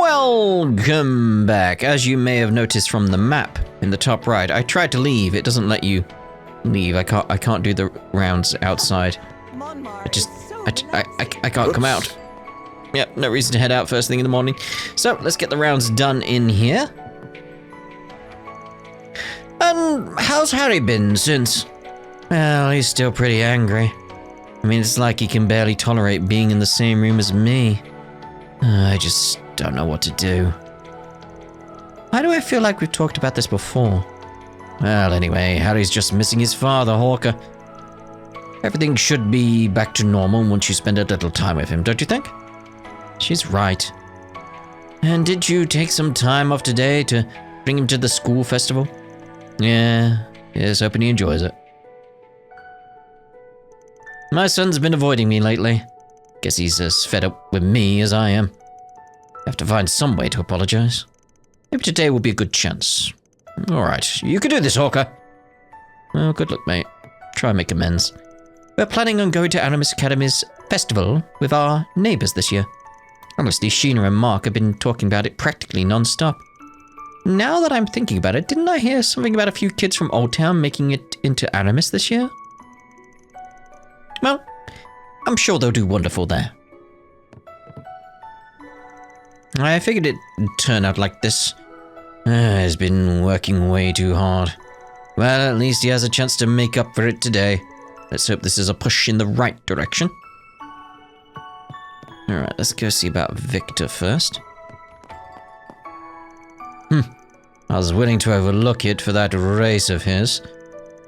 Welcome back. As you may have noticed from the map in the top right, I tried to leave. It doesn't let you leave. I can't do the rounds outside. I can't come out. Yep, no reason to head out first thing in the morning. So let's get the rounds done in here. And how's Harry been since? Well, he's still pretty angry. I mean, it's like he can barely tolerate being in the same room as me. I just don't know what to do. Why do I feel like we've talked about this before? Well, anyway, Harry's just missing his father, Hawker. Everything should be back to normal once you spend a little time with him, don't you think? She's right. And did you take some time off today to bring him to the school festival? Yeah, yes, hoping he enjoys it. My son's been avoiding me lately. Guess he's as fed up with me as I am. Have to find some way to apologize. Maybe today will be a good chance. Alright, you can do this, Hawker. Well, good luck, mate. Try and make amends. We're planning on going to Animus Academy's festival with our neighbours this year. Honestly, Sheena and Mark have been talking about it practically non-stop. Now that I'm thinking about it, didn't I hear something about a few kids from Old Town making it into Animus this year? Well, I'm sure they'll do wonderful there. I figured it'd turn out like this. He's been working way too hard. Well, at least he has a chance to make up for it today. Let's hope this is a push in the right direction. Alright, let's go see about Victor first. I was willing to overlook it for that race of his.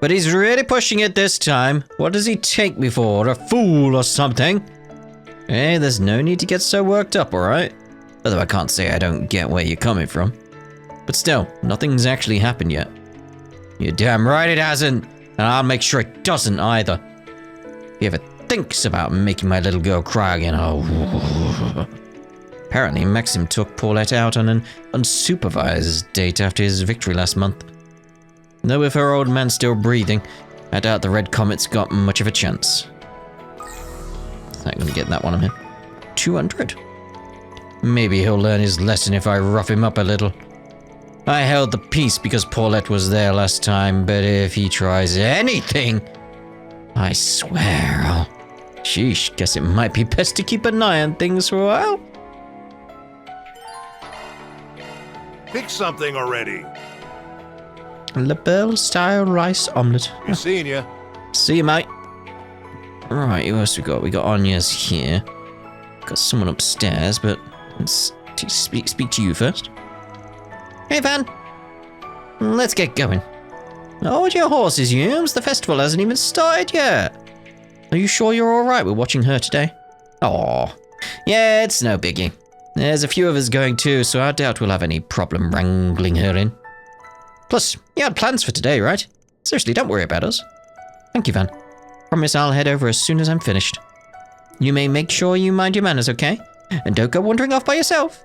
But he's really pushing it this time. What does he take me for? A fool or something? Hey, there's no need to get so worked up, alright? Although I can't say I don't get where you're coming from. But still, nothing's actually happened yet. You're damn right it hasn't. And I'll make sure it doesn't either. If he ever thinks about making my little girl cry again, oh. Apparently, Maxim took Paulette out on an unsupervised date after his victory last month. Though with her old man still breathing, I doubt the Red Comet's got much of a chance. Not gonna get that one on him. 200. Maybe he'll learn his lesson if I rough him up a little. I held the peace because Paulette was there last time, but if he tries anything, I swear I'll... Sheesh, guess it might be best to keep an eye on things for a while. Pick something already. LaBelle-style rice omelette. Be seeing ya. See you, mate. Right, who else we got? We got Agnes here. Got someone upstairs, but let's speak to you first. Hey, Van. Let's get going. Hold your horses, Humes. The festival hasn't even started yet. Are you sure you're alright with watching her today? Aw. Yeah, it's no biggie. There's a few of us going too, so I doubt we'll have any problem wrangling her in. Plus, you had plans for today, right? Seriously, don't worry about us. Thank you, Van. Promise I'll head over as soon as I'm finished. You may make sure you mind your manners, okay? And don't go wandering off by yourself.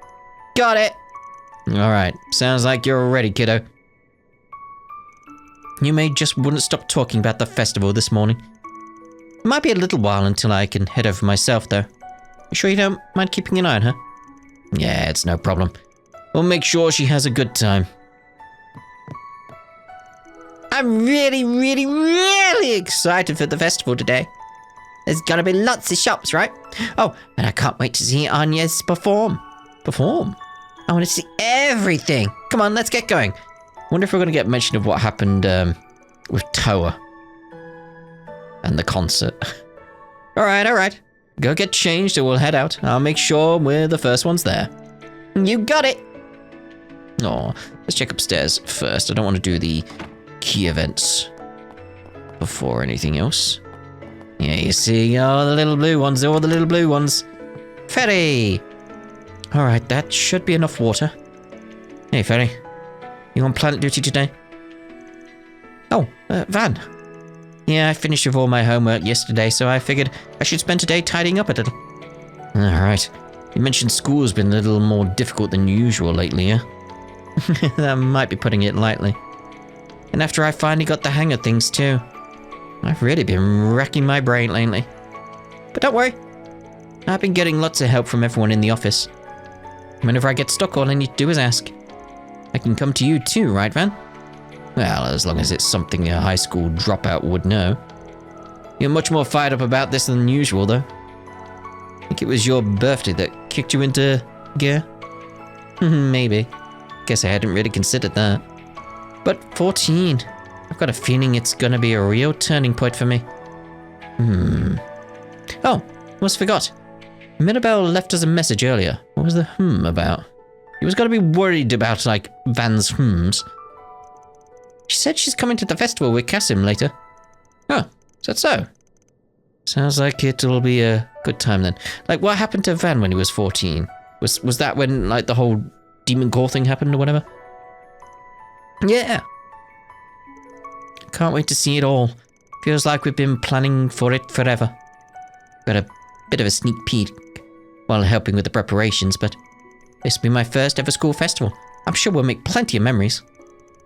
Got it. Alright, sounds like you're ready, kiddo. You may just wouldn't stop talking about the festival this morning. It might be a little while until I can head over myself, though. You sure you don't mind keeping an eye on her? Yeah, it's no problem. We'll make sure she has a good time. I'm really excited for the festival today. There's gonna be lots of shops, right? Oh, and I can't wait to see Agnes perform. Perform? I want to see everything. Come on, let's get going. Wonder if we're gonna get mention of what happened with Toa and the concert. Alright. Go get changed and we'll head out. I'll make sure we're the first ones there. You got it. Oh, let's check upstairs first. I don't want to do the key events before anything else. Yeah, you see, oh, the little blue ones, all the little blue ones. Ferry! Alright, that should be enough water. Hey, Ferry. You on planet duty today? Oh, Van. Yeah, I finished with all my homework yesterday, so I figured I should spend today tidying up a little. Alright. You mentioned school's been a little more difficult than usual lately, yeah? That might be putting it lightly. And after I finally got the hang of things too. I've really been wrecking my brain lately. But don't worry. I've been getting lots of help from everyone in the office. Whenever I get stuck, all I need to do is ask. I can come to you too, right, Van? Well, as long as it's something a high school dropout would know. You're much more fired up about this than usual, though. I think it was your birthday that kicked you into gear? Maybe. Guess I hadn't really considered that. But 14. I've got a feeling it's gonna be a real turning point for me. Oh, almost forgot. Mirabelle left us a message earlier. What was the about? He was gonna be worried about, like, Van's hms. She said she's coming to the festival with Kasim later. Oh, is that so? Sounds like it'll be a good time then. Like, what happened to Van when he was 14? Was that when, like, the whole demon core thing happened or whatever? Yeah. Can't wait to see it all. Feels like we've been planning for it forever. Got a bit of a sneak peek while helping with the preparations, but this will be my first ever school festival. I'm sure we'll make plenty of memories.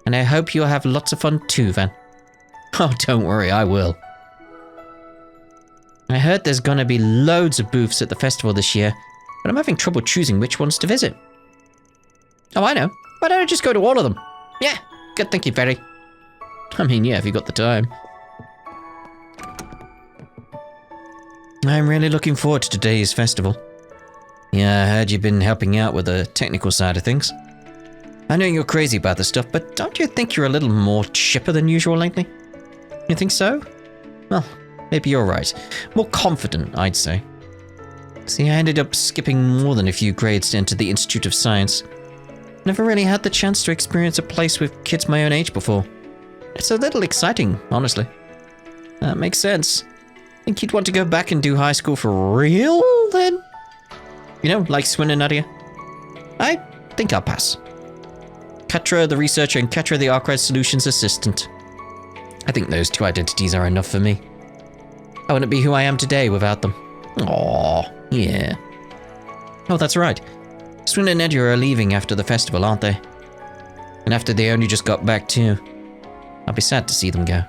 And I hope you'll have lots of fun too, Van. Oh, don't worry, I will. I heard there's gonna be loads of booths at the festival this year, but I'm having trouble choosing which ones to visit. Oh, I know. Why don't I just go to all of them? Yeah, good thinking, Ferry. I mean, yeah, if you got the time. I'm really looking forward to today's festival. Yeah, I heard you've been helping out with the technical side of things. I know you're crazy about this stuff, but don't you think you're a little more chipper than usual lately? You think so? Well, maybe you're right. More confident, I'd say. See, I ended up skipping more than a few grades to enter the Institute of Science. Never really had the chance to experience a place with kids my own age before. It's a little exciting, honestly. That makes sense. Think you'd want to go back and do high school for real, then? You know, like Swin and Nadia? I think I'll pass. Katra the researcher and Katra the Arkwright Solutions assistant. I think those two identities are enough for me. I wouldn't be who I am today without them. Aww, yeah. Oh, that's right. Swin and Nadia are leaving after the festival, aren't they? And after they only just got back too. I'll be sad to see them go.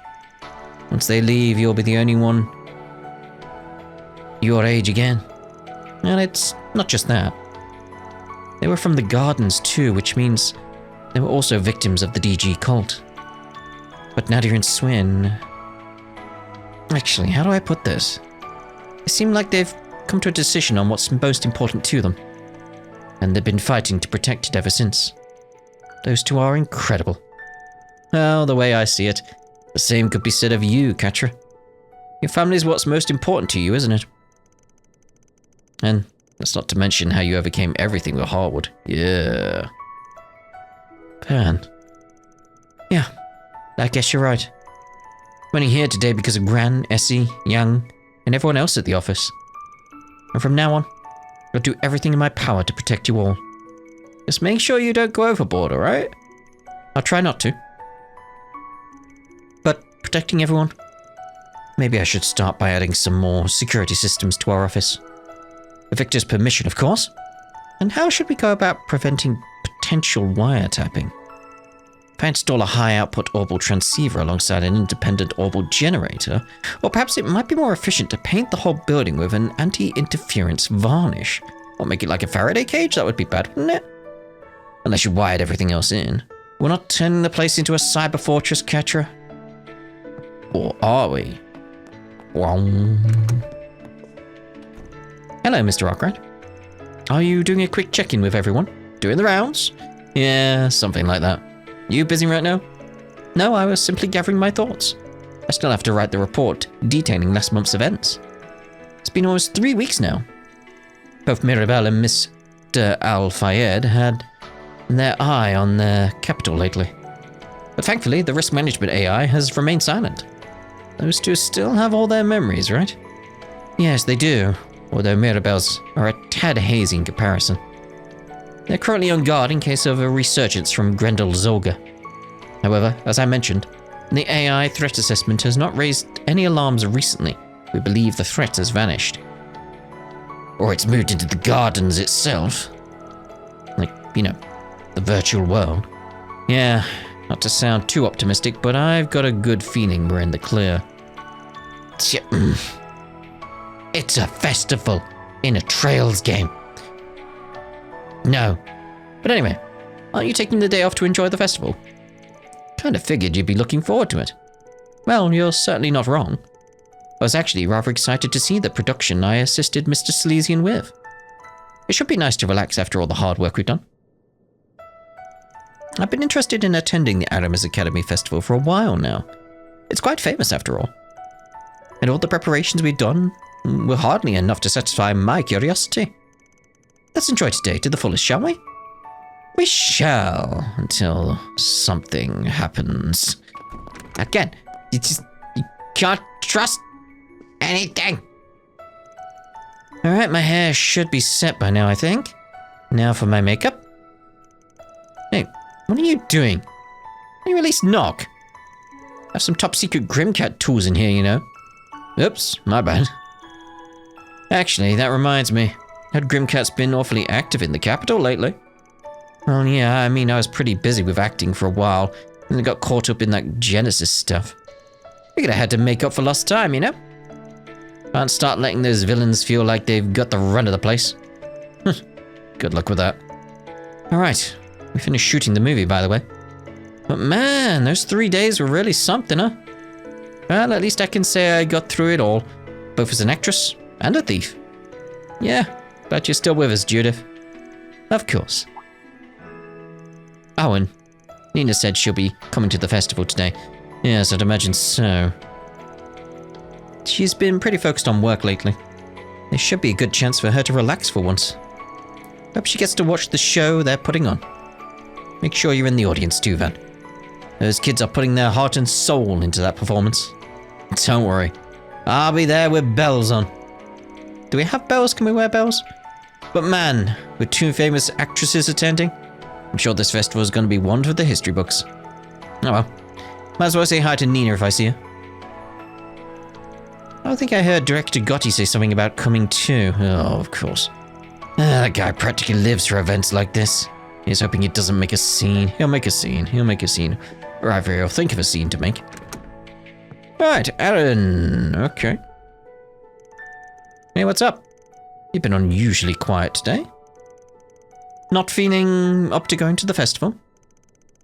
Once they leave, you'll be the only one your age again. And it's not just that. They were from the gardens too, which means they were also victims of the DG cult. But Nadia and Swin... Actually, how do I put this? It seemed like they've come to a decision on what's most important to them. And they've been fighting to protect it ever since. Those two are incredible. Well, the way I see it, the same could be said of you, Katra. Your family is what's most important to you, isn't it? And that's not to mention how you overcame everything with Harwood. Yeah. Pan. Yeah, I guess you're right. I'm only here today because of Gran, Essie, Young, and everyone else at the office. And from now on, I'll do everything in my power to protect you all. Just make sure you don't go overboard, alright? I'll try not to. But protecting everyone? Maybe I should start by adding some more security systems to our office. With Victor's permission, of course. And how should we go about preventing potential wiretapping? If I install a high-output orbital transceiver alongside an independent orbital generator, or perhaps it might be more efficient to paint the whole building with an anti-interference varnish. Or make it like a Faraday cage? That would be bad, wouldn't it? Unless you wired everything else in. We're not turning the place into a cyber fortress, Katra. Or are we? Hello, Mr. Arkwright. Are you doing a quick check-in with everyone? Doing the rounds? Yeah, something like that. You busy right now? No, I was simply gathering my thoughts. I still have to write the report detailing last month's events. It's been almost 3 weeks now. Both Mirabelle and Mr. Al-Fayed had their eye on their capital lately. But thankfully, the risk management AI has remained silent. Those two still have all their memories, right? Yes, they do, although Mirabelle's are a tad hazy in comparison. They're currently on guard in case of a resurgence from Grendel Zolga. However, as I mentioned, the AI threat assessment has not raised any alarms recently. We believe the threat has vanished. Or it's moved into the gardens itself. Like, you know, the virtual world. Yeah, not to sound too optimistic, but I've got a good feeling we're in the clear. It's a festival in a Trails game. No. But anyway, aren't you taking the day off to enjoy the festival? Kind of figured you'd be looking forward to it. Well, you're certainly not wrong. I was actually rather excited to see the production I assisted Mr. Silesian with. It should be nice to relax after all the hard work we've done. I've been interested in attending the Agnes Academy Festival for a while now. It's quite famous after all. And all the preparations we've done were hardly enough to satisfy my curiosity. Let's enjoy today to the fullest, shall we? We shall, until something happens. Again, you can't trust anything. Alright, my hair should be set by now, I think. Now for my makeup. Hey, what are you doing? Can you at least knock? I have some top secret Grimcat tools in here, you know. Oops, my bad. Actually, that reminds me. Had Grimcat's been awfully active in the capital lately? Well, yeah, I mean, I was pretty busy with acting for a while, and I got caught up in that Genesis stuff. Figured I had to make up for lost time, you know? Can't start letting those villains feel like they've got the run of the place. Good luck with that. Alright, we finished shooting the movie, by the way. But man, those 3 days were really something, huh? Well, at least I can say I got through it all, both as an actress and a thief. Yeah, glad you're still with us, Judith. Of course. Oh, and Nina said she'll be coming to the festival today. Yes, I'd imagine so. She's been pretty focused on work lately. There should be a good chance for her to relax for once. Hope she gets to watch the show they're putting on. Make sure you're in the audience too, Van. Those kids are putting their heart and soul into that performance. Don't worry, I'll be there with bells on. Do we have bells? Can we wear bells? But man, with 2 famous actresses attending, I'm sure this festival is going to be one for the history books. Oh well, might as well say hi to Nina if I see her. I think I heard Director Gotti say something about coming too. Oh, of course. That guy practically lives for events like this. He's hoping he doesn't make a scene. He'll make a scene. He'll make a scene. Or rather, he'll think of a scene to make. Alright, Aaron. Okay. Hey, what's up? You've been unusually quiet today. Not feeling up to going to the festival?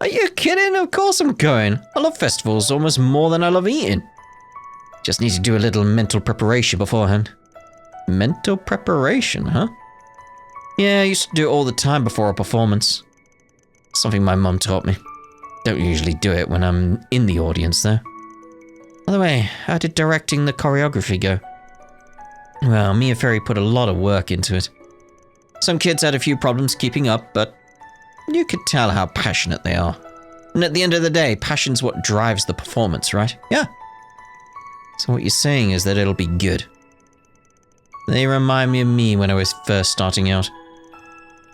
Are you kidding? Of course I'm going. I love festivals almost more than I love eating. Just need to do a little mental preparation beforehand. Mental preparation, huh? Yeah, I used to do it all the time before a performance. Something my mum taught me. Don't usually do it when I'm in the audience, though. By the way, how did directing the choreography go? Well, me and Ferry put a lot of work into it. Some kids had a few problems keeping up, but you could tell how passionate they are. And at the end of the day, passion's what drives the performance, right? Yeah. So what you're saying is that it'll be good. They remind me of me when I was first starting out.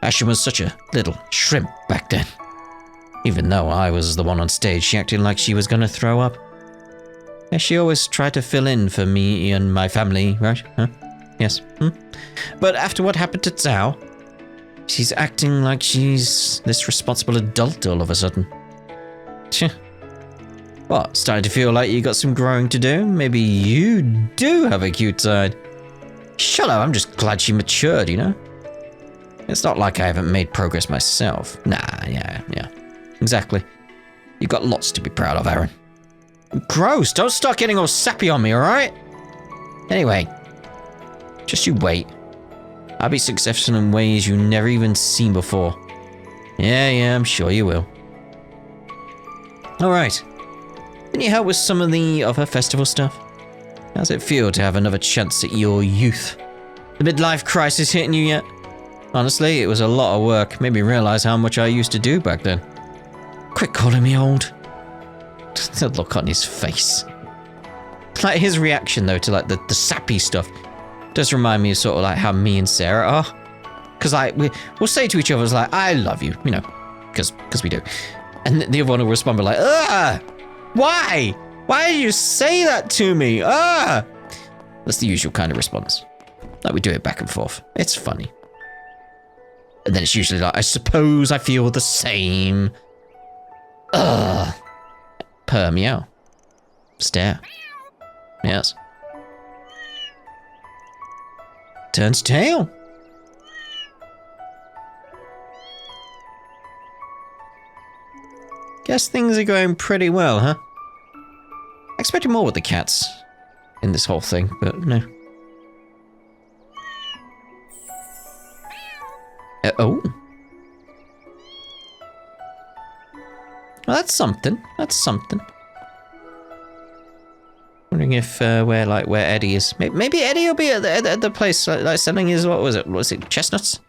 Ashley was such a little shrimp back then. Even though I was the one on stage, she acted like she was gonna throw up. And she always tried to fill in for me and my family, right? Huh? Yes. But after what happened to Zhao, she's acting like she's this responsible adult all of a sudden. Tch. What, starting to feel like you got some growing to do? Maybe you do have a cute side. Shut up, I'm just glad she matured, you know? It's not like I haven't made progress myself. Nah, yeah. Exactly. You've got lots to be proud of, Aaron. Gross, don't start getting all sappy on me, alright? Anyway, just you wait. I'll be successful in ways you've never even seen before. Yeah, I'm sure you will. Alright. Can you help with some of the other festival stuff? How's it feel to have another chance at your youth? The midlife crisis hitting you yet? Honestly, it was a lot of work. Made me realize how much I used to do back then. Quit calling me old. The look on his face. Like his reaction though to like the sappy stuff does remind me of sort of like how me and Sarah are. Because like we'll say to each other like, I love you, you know, because we do. And the other one will respond with like, ugh, why? Why did you say that to me? Ah! That's the usual kind of response. Like we do it back and forth. It's funny. And then it's usually like, I suppose I feel the same. Ugh. Purr, meow. Stare. Yes. Turns tail. Guess things are going pretty well, huh? I expected more with the cats in this whole thing, but no. Oh. Well, that's something. That's something. Wondering if where Eddie is. Maybe Eddie will be at the place like selling his, what was it? Chestnuts?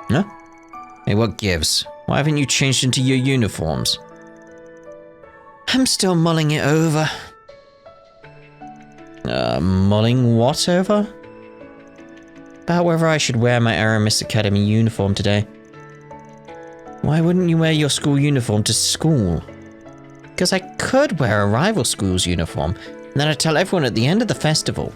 Huh? Hey, what gives? Why haven't you changed into your uniforms? I'm still mulling it over. Mulling what over? About whether I should wear my Aramis Academy uniform today. Why wouldn't you wear your school uniform to school? Because I could wear a rival school's uniform, and then I'd tell everyone at the end of the festival.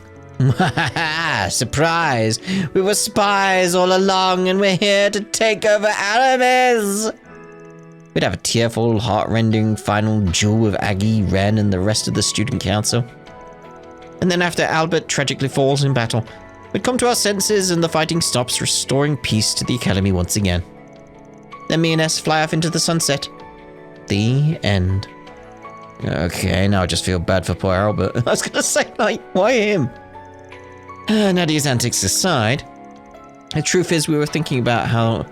Surprise! We were spies all along, and we're here to take over Aramis! We'd have a tearful, heart-rending final duel with Aggie, Ren, and the rest of the student council. And then after Albert tragically falls in battle, we'd come to our senses and the fighting stops, restoring peace to the academy once again. Then me and S fly off into the sunset. The end. Okay, now I just feel bad for poor Albert. I was gonna say, like, why him? Nadia's antics aside, the truth is we were thinking about how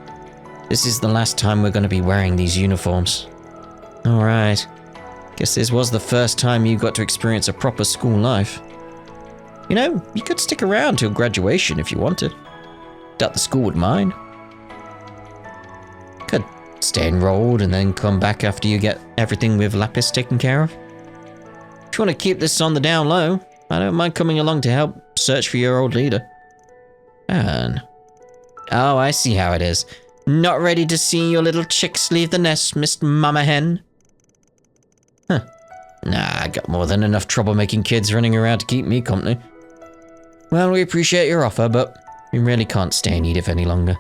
this is the last time we're gonna be wearing these uniforms. Alright. Guess this was the first time you got to experience a proper school life. You know, you could stick around till graduation if you wanted. Doubt the school would mind. Could stay enrolled and then come back after you get everything with Lapis taken care of. If you want to keep this on the down low, I don't mind coming along to help search for your old leader. And oh, I see how it is. Not ready to see your little chicks leave the nest, Miss Mama Hen? Huh. Nah, I got more than enough troublemaking kids running around to keep me company. Well, we appreciate your offer, but we really can't stay in Edith any longer.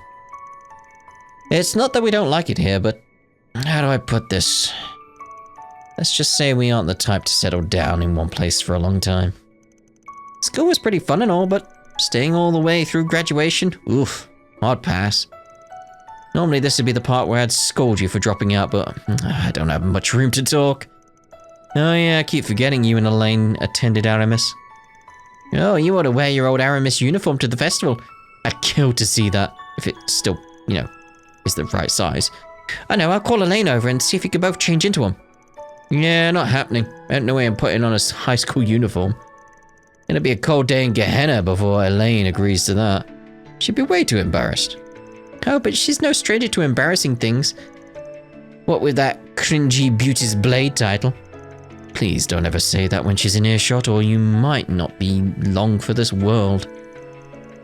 It's not that we don't like it here, but how do I put this? Let's just say we aren't the type to settle down in one place for a long time. School was pretty fun and all, but staying all the way through graduation? Oof, hard pass. Normally this would be the part where I'd scold you for dropping out, but I don't have much room to talk. Oh yeah, I keep forgetting you and Elaine attended Aramis. Oh, you ought to wear your old Aramis uniform to the festival. I'd kill to see that, if it still, you know, is the right size. I know, I'll call Elaine over and see if we can both change into them. Yeah, not happening. Ain't no way I'm putting on a high school uniform. It'll be a cold day in Gehenna before Elaine agrees to that. She'd be way too embarrassed. Oh, but she's no stranger to embarrassing things. What with that cringy Beauty's Blade title. Please don't ever say that when she's in earshot, or you might not be long for this world.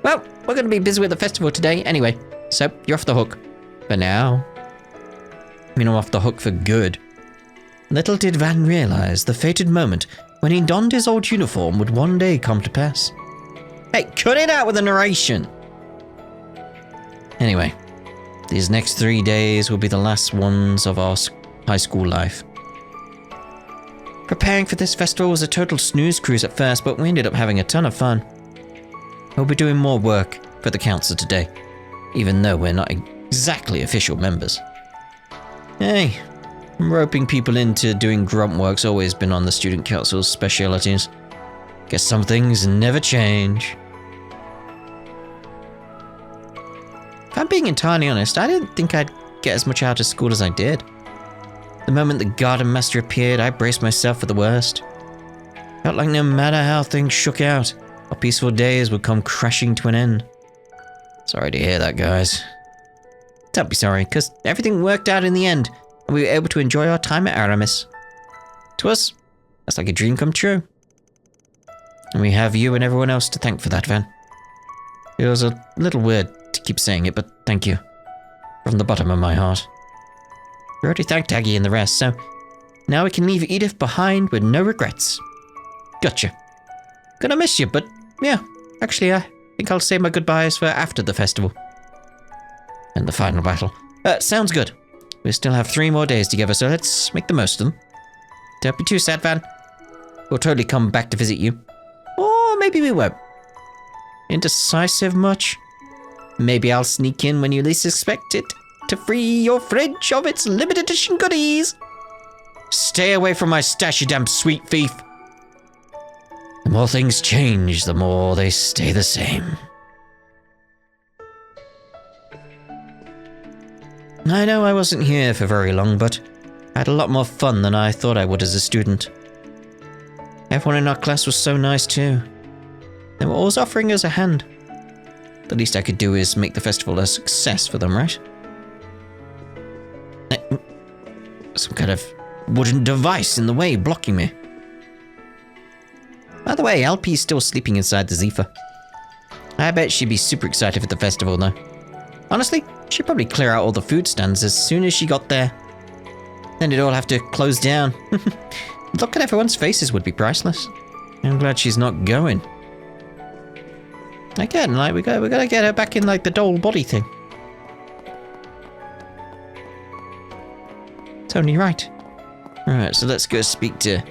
Well, we're going to be busy with the festival today anyway, so you're off the hook. For now. You know, off the hook for good. Little did Van realize the fated moment when he donned his old uniform would one day come to pass. Hey, cut it out with the narration! Anyway, these next 3 days will be the last ones of our high school life. Preparing for this festival was a total snooze cruise at first, but we ended up having a ton of fun. We'll be doing more work for the council today, even though we're not exactly official members. Hey, roping people into doing grunt work's always been on the student council's specialities. Guess some things never change. If I'm being entirely honest, I didn't think I'd get as much out of school as I did. The moment the garden master appeared, I braced myself for the worst. Felt like no matter how things shook out, our peaceful days would come crashing to an end. Sorry to hear that, guys. Don't be sorry, because everything worked out in the end, and we were able to enjoy our time at Aramis. To us, that's like a dream come true. And we have you and everyone else to thank for that, Van. It was a little weird to keep saying it, but thank you. From the bottom of my heart. We already thanked Aggie and the rest, so now we can leave Edith behind with no regrets. Gotcha. Gonna miss you, but yeah, actually I think I'll save my goodbyes for after the festival. And the final battle. Sounds good. We still have 3 more days together, so let's make the most of them. Don't be too sad, Van. We'll totally come back to visit you. Or maybe we won't. Indecisive much? Maybe I'll sneak in when you least expect it to free your fridge of its limited edition goodies. Stay away from my stash, you damn sweet thief. The more things change, the more they stay the same. I know I wasn't here for very long, but I had a lot more fun than I thought I would as a student. Everyone in our class was so nice too. They were always offering us a hand. The least I could do is make the festival a success for them, right? Some kind of wooden device in the way, blocking me. By the way, LP's still sleeping inside the Zephyr. I bet she'd be super excited for the festival, though. Honestly, she'd probably clear out all the food stands as soon as she got there. Then it'd all have to close down. Look at everyone's faces would be priceless. I'm glad she's not going. Again, like, we gotta get her back in, like, the doll body thing. It's only right. Alright, so let's go speak to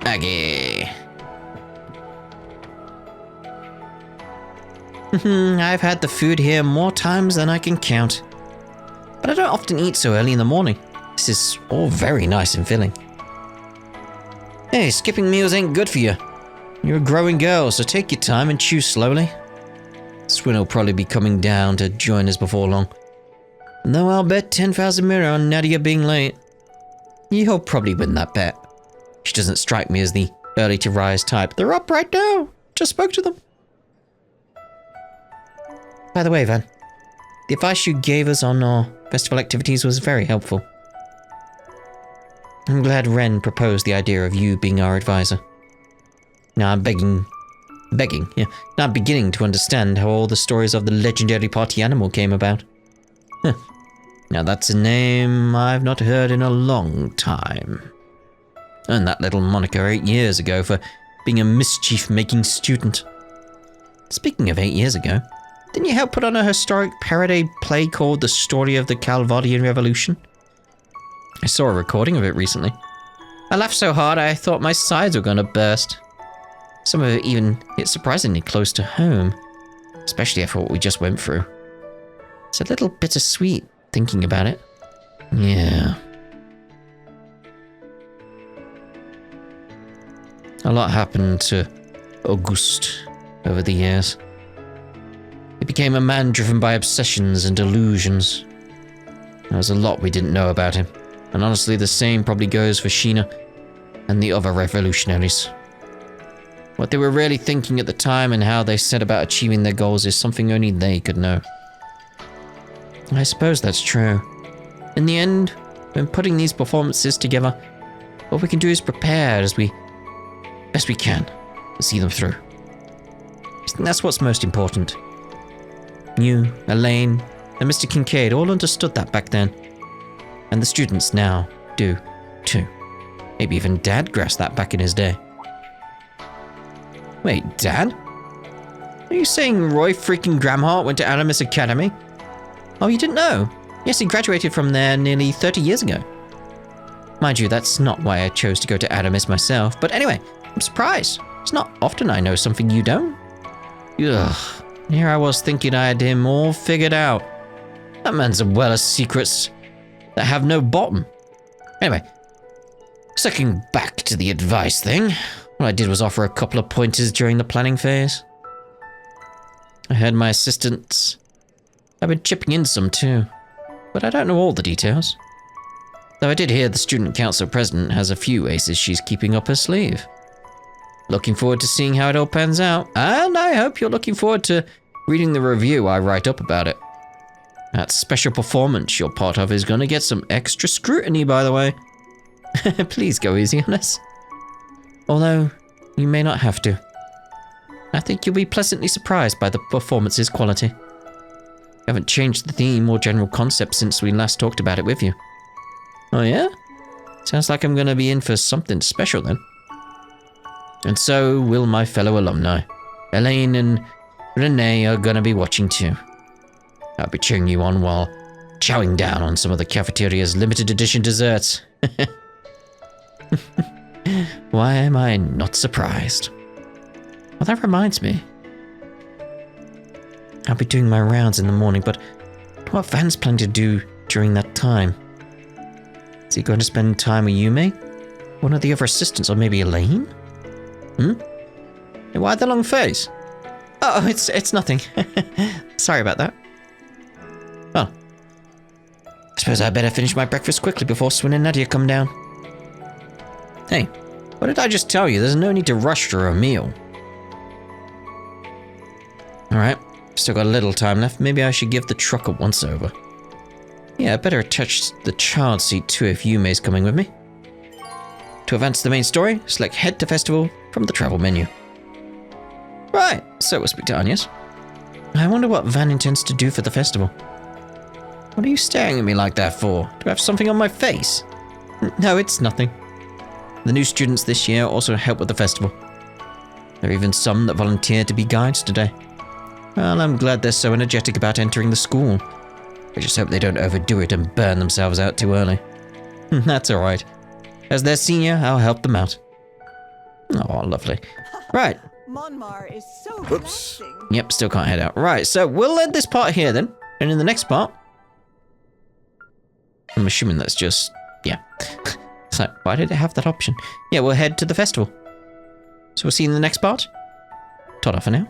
Aggie. I've had the food here more times than I can count. But I don't often eat so early in the morning. This is all very nice and filling. Hey, skipping meals ain't good for you. You're a growing girl, so take your time and chew slowly. Swin will probably be coming down to join us before long. Though I'll bet 10,000 mirror on Nadia being late. You'll probably win that bet. She doesn't strike me as the early to rise type. They're up right now. Just spoke to them. By the way, Van, the advice you gave us on our festival activities was very helpful. I'm glad Ren proposed the idea of you being our advisor. Now I'm begging, yeah. Now I'm beginning to understand how all the stories of the legendary party animal came about. Huh. Now that's a name I've not heard in a long time. Earned that little moniker 8 years ago for being a mischief-making student. Speaking of 8 years ago, didn't you help put on a historic parody play called The Story of the Calvardian Revolution? I saw a recording of it recently. I laughed so hard I thought my sides were going to burst. Some of it even hit surprisingly close to home, especially after what we just went through. It's a little bittersweet thinking about it. Yeah. A lot happened to Auguste over the years. He became a man driven by obsessions and delusions. There was a lot we didn't know about him, and honestly the same probably goes for Sheena and the other revolutionaries. What they were really thinking at the time and how they set about achieving their goals is something only they could know. I suppose that's true. In the end, when putting these performances together, what we can do is prepare as best we can to see them through. I think that's what's most important. You, Elaine, and Mr. Kincaid all understood that back then. And the students now do, too. Maybe even Dad grasped that back in his day. Wait, Dad? Are you saying Roy freaking Gramhart went to Animus Academy? Oh, you didn't know? Yes, he graduated from there nearly 30 years ago. Mind you, that's not why I chose to go to Animus myself, but anyway, I'm surprised. It's not often I know something you don't. Ugh, here I was thinking I had him all figured out. That man's a well of secrets that have no bottom. Anyway, circling back to the advice thing, what I did was offer a couple of pointers during the planning phase. I heard my assistants have been chipping in some too, but I don't know all the details. Though I did hear the student council president has a few aces she's keeping up her sleeve. Looking forward to seeing how it all pans out, and I hope you're looking forward to reading the review I write up about it. That special performance you're part of is gonna get some extra scrutiny, by the way. Please go easy on us. Although, you may not have to. I think you'll be pleasantly surprised by the performance's quality. I haven't changed the theme or general concept since we last talked about it with you. Oh yeah? Sounds like I'm gonna be in for something special then. And so will my fellow alumni. Elaine and Renee are gonna be watching too. I'll be cheering you on while chowing down on some of the cafeteria's limited edition desserts. Why am I not surprised? Well, that reminds me. I'll be doing my rounds in the morning, but what Van's planning to do during that time? Is he going to spend time with Yume? One of the other assistants, or maybe Elaine? Hey, why the long face? Oh, it's nothing. Sorry about that. Oh. I suppose I better finish my breakfast quickly before Swin and Nadia come down. Hey, what did I just tell you? There's no need to rush through a meal. Alright, still got a little time left. Maybe I should give the truck a once-over. Yeah, I better attach the child seat too if Yume's coming with me. To advance the main story, select Head to Festival from the travel menu. Right, so we'll speak to Agnes. I wonder what Van intends to do for the festival. What are you staring at me like that for? Do I have something on my face? No, it's nothing. The new students this year also help with the festival. There are even some that volunteered to be guides today. Well, I'm glad they're so energetic about entering the school. I just hope they don't overdo it and burn themselves out too early. That's alright. As their senior, I'll help them out. Oh, lovely. Right. Montmart is so Oops. relaxing. Yep, still can't head out. Right, so we'll end this part here then. And in the next part... I'm assuming that's just... yeah. So, why did it have that option? Yeah, we'll head to the festival. So we'll see you in the next part. Ta-da for now.